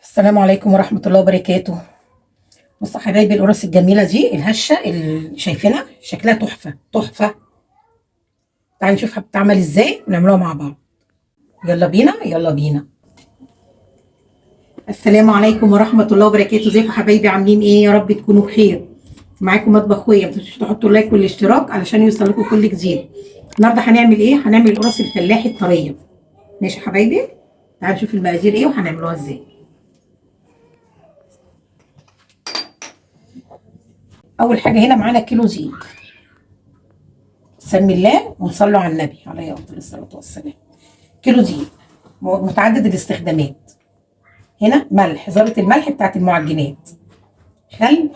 السلام عليكم ورحمة الله وبركاته. بصوا يا حبايبي، القرص الجميلة دي الهشة اللي شايفينها شكلها تحفة تحفة. تعالوا نشوفها بتتعمل ازاي ونعملوها مع بعض. يلا بينا يلا بينا. السلام عليكم ورحمة الله وبركاته. ازيكم يا حبايبي، عاملين ايه؟ يا رب تكونوا بخير. معاكم مطبخ اخويا، ما تنسوش تحطوا اللايك والاشتراك علشان يوصل لكم كل جديد. النهارده هنعمل ايه؟ هنعمل القرص الفلاحي الطرية. ماشي يا حبايبي، تعالوا نشوف المقادير ايه وهنعملوها ازاي. اول حاجة هنا معانا كيلو زيت. سمي الله ونصلوا على النبي عليه افضل الصلاه والسلام. كيلو دقيق متعدد الاستخدامات. هنا ملح، ذره الملح بتاعت المعجنات. خل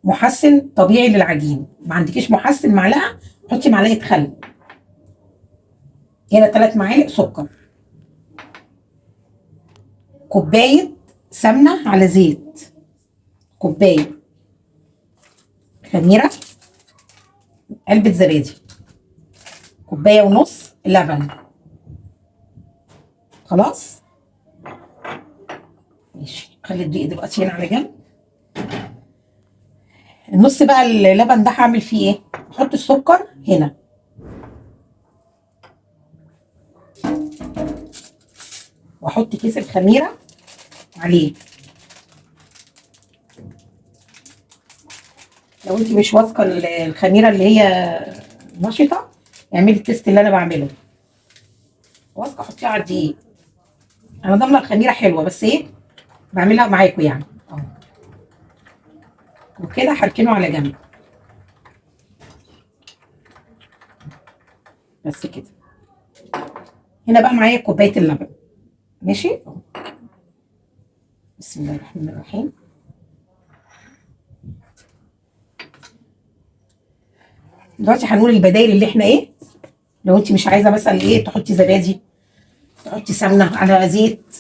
محسن طبيعي للعجين، ما عندكيش محسن معلقه حطي معلقه خل. هنا 3 معالق سكر. كوبايه سمنه على زيت. كوبايه خميره. علبه زبادي. كوبايه ونص لبن. خلاص ماشي، خلي الدقيق دلوقتي هنا على جنب. النص بقى اللبن ده هعمل فيه ايه؟ احط السكر هنا. واحط كيس الخميره عليه. لو انت مش واثقه الخميره اللي هي نشطه، اعملي التيست اللي انا بعمله. واثقه حطيها على الدقيق. انا ضامنه الخميره حلوه، بس ايه، بعملها معاكم يعني. اهو وكده هركنه على جنب. بس كده. هنا بقى معايا كوبايه اللبن. ماشي. بسم الله الرحمن الرحيم. دلوقتي هنقول البدايل اللي احنا ايه. لو انت مش عايزه مثلا ايه تحطي زبادي، تحطي سمنه على زيت.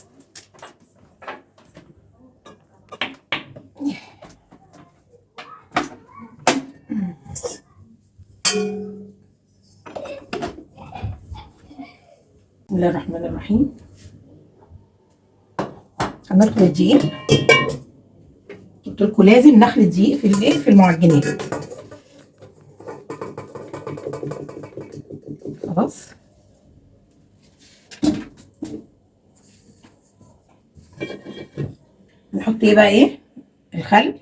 بسم الله الرحمن الرحيم. هنخلط الدقيق. قلت لكم لازم نخلط دقيق في الايه، في المعجنات. خلاص. نحط ايه بقى؟ ايه، الخل،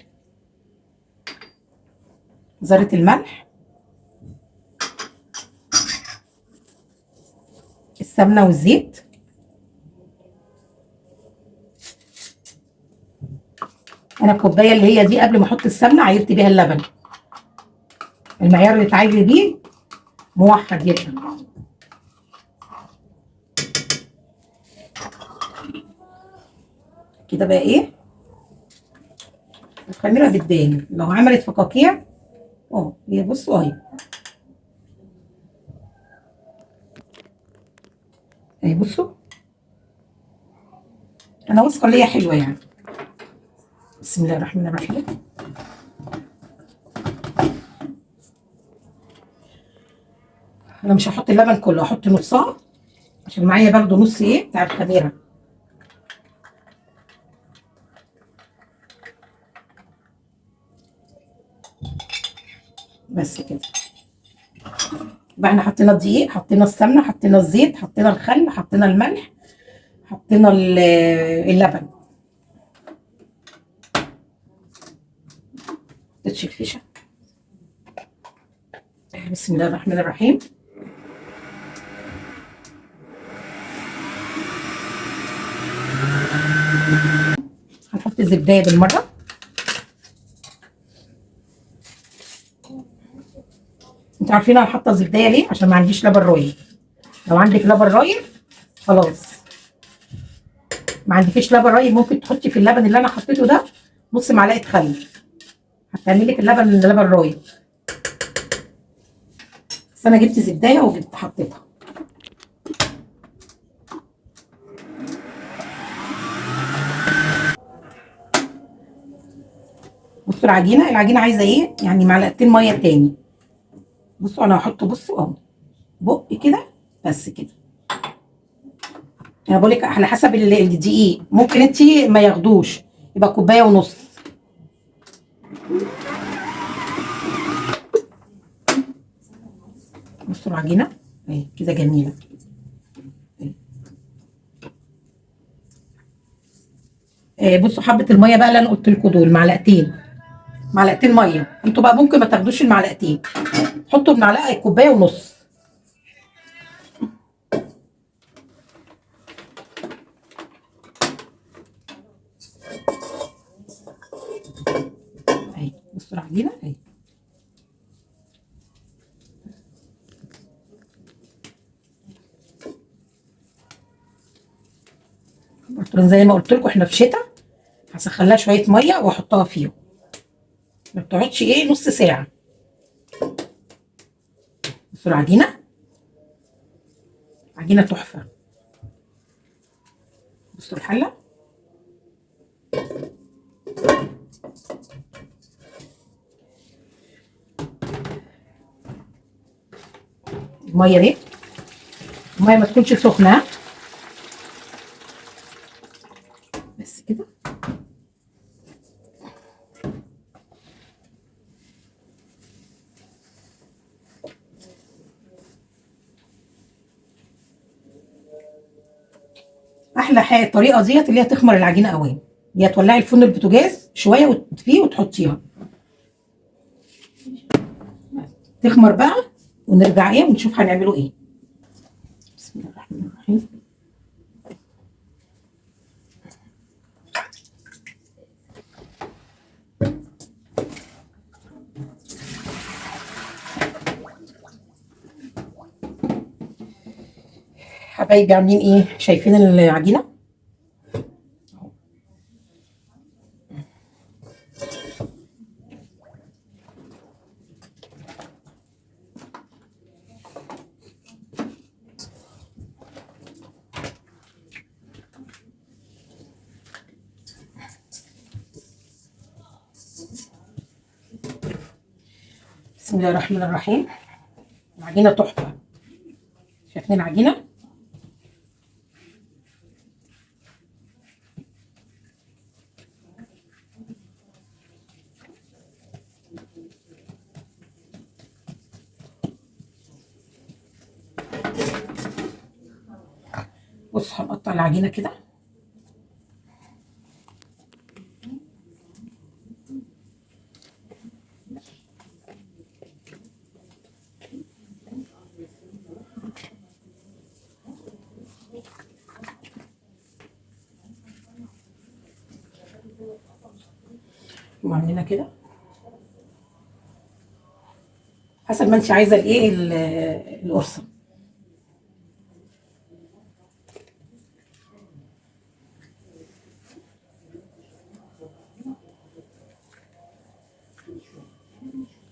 ذرة الملح، السمنة والزيت. انا الكوبايه اللي هي دي قبل ما احط السمنه عايرت بيها اللبن. المعيار اللي تعايري بيه موحد جدا. كده بقى ايه، الخميره بتبان لو عملت فقاقيع. هي بصوا اهي. اهي بصوا، انا واثقه ان هي حلوه يعني. بسم الله الرحمن الرحيم. انا مش هحط اللبن كله، هحط نصها عشان معايا برضو نص ايه بتاع الخميره. بس كده. يبقى احنا حطينا الدقيق، حطينا السمنه، حطينا الزيت، حطينا الخل، حطينا الملح، حطينا اللبن. حطيتش الفيشه. بسم الله الرحمن الرحيم. هنحط الزبدايه بالمره. انتوا عارفين انا حاطه الزبدايه ليه؟ عشان ما عنديش لبن رايب. لو عندك لبن رايب خلاص. ما عندكيش لبن رايب ممكن تحطي في اللبن اللي انا حطيته ده نص معلقه خل، هتعملي لك اللبن لبن رايب. بس انا جبت زبدايه وجبت حطيتها. بصوا العجينه عايزه ايه يعني، معلقتين ميه تاني. بصوا انا هحط، بصوا اهو، بق كده. بس كده. انا بقول لك على حسب الدقيق، ممكن انت ما ياخدوش، يبقى كوبايه ونص. بصوا العجينه اهي كده جميله. بصوا حبه الميه بقى اللي انا قلت لكم دول معلقتين، معلقتين ميه. انتوا بقى ممكن ما تاخدوش المعلقتين، حطوا بمعلقه كوبايه ونص. اهي بصوا العجينه اهي. زي ما قلت لكم احنا في شتاء، هسخن لها شويه ميه واحطها فيهم، ما بتقعدش نص ساعه. بصوا العجينه، عجينه تحفه. بصوا الحله، الميه دي الميه ما تكونش سخنه، بس كده. احلى حاجه الطريقه ديت اللي هي تخمر العجينه قوي، هي تولعي الفرن البوتاجاز شويه وتطفيه وتحطيها تخمر بقى، ونرجع ونشوف هنعمله ايه. بسم الله الرحمن الرحيم. حبايبي عاملين ايه؟ شايفين العجينه؟ بسم الله الرحمن الرحيم. العجينه تحفه، شايفين العجينه؟ بص هنقطع العجينه كده، وعاملينها كده حسب ما انت عايزه القرصه.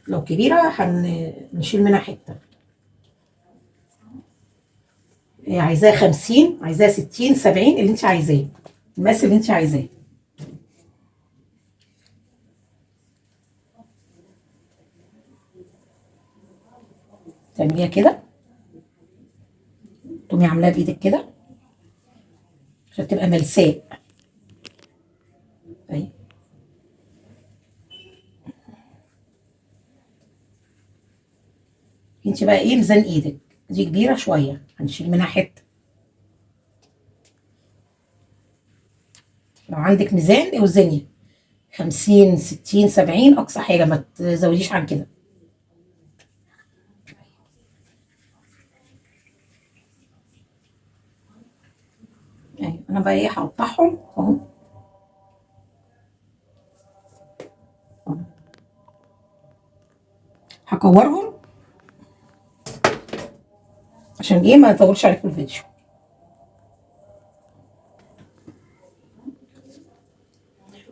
لو كبيره هنشيل منها حته. عايزاها 50، عايزاها 60، 70، اللي انت عايزاه، المقاس اللي انت عايزاه. تعمليها كده، تقومي عاملاها بايدك كده عشان تبقى ملساء. اهي انت بقى ميزان ايدك، دي كبيره شويه هنشيل منها حته. لو عندك ميزان اوزني 50، 60، 70 اقصى حاجه، ما تزوديش عن كده. اهي انا بقى هقطعهم اهو. أهو. هكورهم عشان ما يطولش عليكم الفيديو.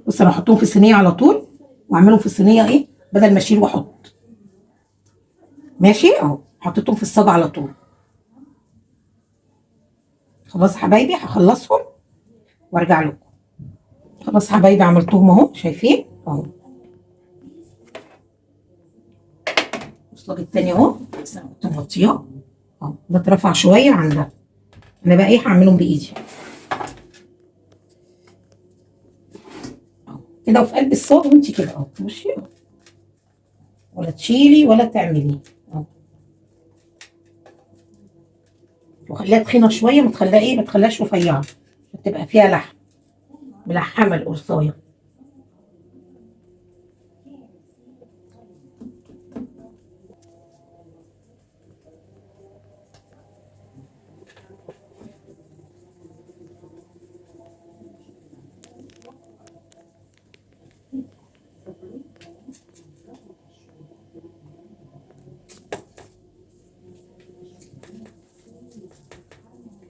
بص انا هحطهم في الصينيه على طول، واعملهم في الصينيه بدل ما اشيل واحط. ماشي اهو، حطيتهم في الصاج على طول. خلاص حبايبي هخلصهم وارجع لكم. خلاص حبايبي عملتهم اهو، شايفين اهو. الصاج التاني اهو، بس انا كنت مغطياه اهو، ده اترفع شويه عن ده. انا بقى ايه هعملهم بايدي اهو كده، وفي قلب الصاج وانت كده اهو. بصي ولا تشيلي ولا تعملي اهو. وخليها تخينه شويه، ما تخليها ايه، ما تخليهاش رفيعه عشان تبقى فيها لحم، ملحمه القرصايه.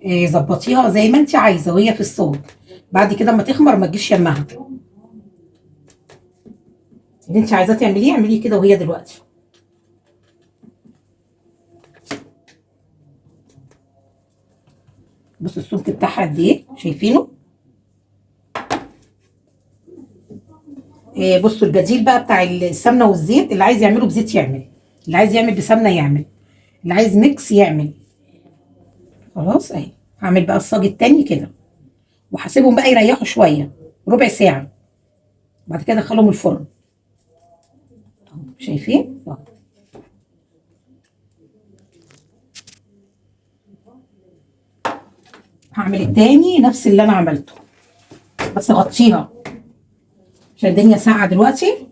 إيه، ظبطيها زي ما انت عايزه وهي في الصوت. بعد كده اما تخمر ما تجيش يمها. اللي انت عايزاه تعمليه اعمليه كده وهي دلوقتي. بصوا السمك بتاعها قد ايه، شايفينه؟ إيه، بصوا البديل بقى بتاع السمنه والزيت، اللي عايز يعمله بزيت يعمل، اللي عايز يعمل بسمنه يعمل، اللي عايز ميكس يعمل. خلاص اهي. هعمل بقى الصاج التاني كده، وهسيبهم بقى يريحوا شويه، ربع ساعه. بعد كده ادخلهم الفرن. أهو، شايفين أهو. هعمل التاني نفس اللي انا عملته، بس اغطيها عشان الدنيا ساقعه دلوقتي،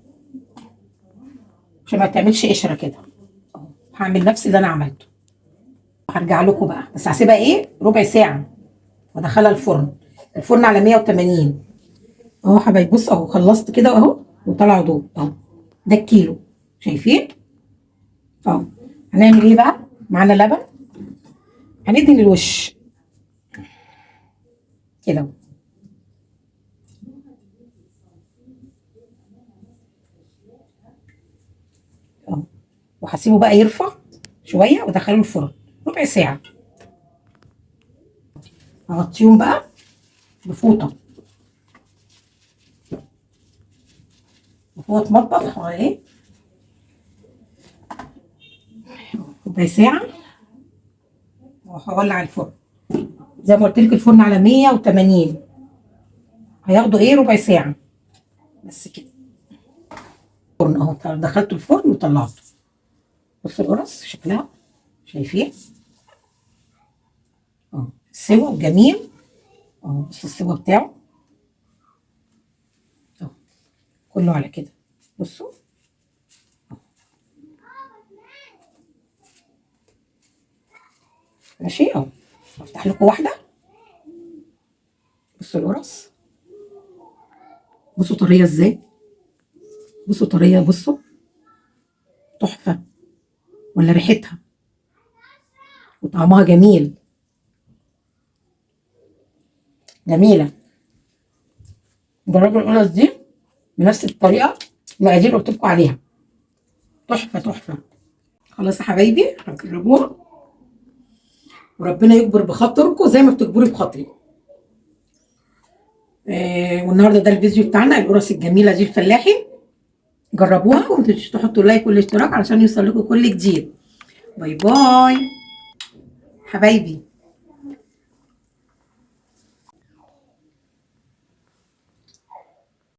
عشان ما تعملش قشره كده. أهو، هعمل نفس اللي انا عملته. هرجع لكم بقى، بس هسيبها ايه ربع ساعه وادخلها الفرن. الفرن على 180 اهو. حبايبي بص اهو، خلصت كده اهو وطلعوا دول اهو. ده الكيلو، شايفين اهو. هنعمل ايه بقى؟ معانا لبن، هندهن الوش كده اهو. وهسيبه بقى يرفع شويه وادخله الفرن ربع ساعه. هغطيهم بقى بفوطه، بفوطه مطبخ ولا ايه، ربع ساعه. وهولع الفرن زي ما قلت لك، الفرن على 180. هياخدوا ايه ربع ساعه بس كده. الفرن اهو، دخلته الفرن وطلعته. بصوا القرص شكلها، شايفين اه، سوا جميل اه. بصوا السوا بتاعه اه، كله على كده. بصوا ماشي اهو. افتح لكم واحده. بصوا القرص، بصوا طريه ازاي، بصوا طريه، بصوا تحفه. ولا ريحتها وطعمها جميل، جميله. جربوا القرص دي بنفس الطريقه، المقادير اللي قلت لكم عليها، تحفه تحفه. خلاص يا حبايبي هتجربوها، وربنا يكبر بخاطركم زي ما بتكبري بخاطري. والنهارده ده الفيديو بتاعنا، القرص الجميله دي الفلاحي. جربوها وما تنسوش تحطوا لايك والاشتراك علشان يوصل لكم كل جديد. باي باي حبايبي.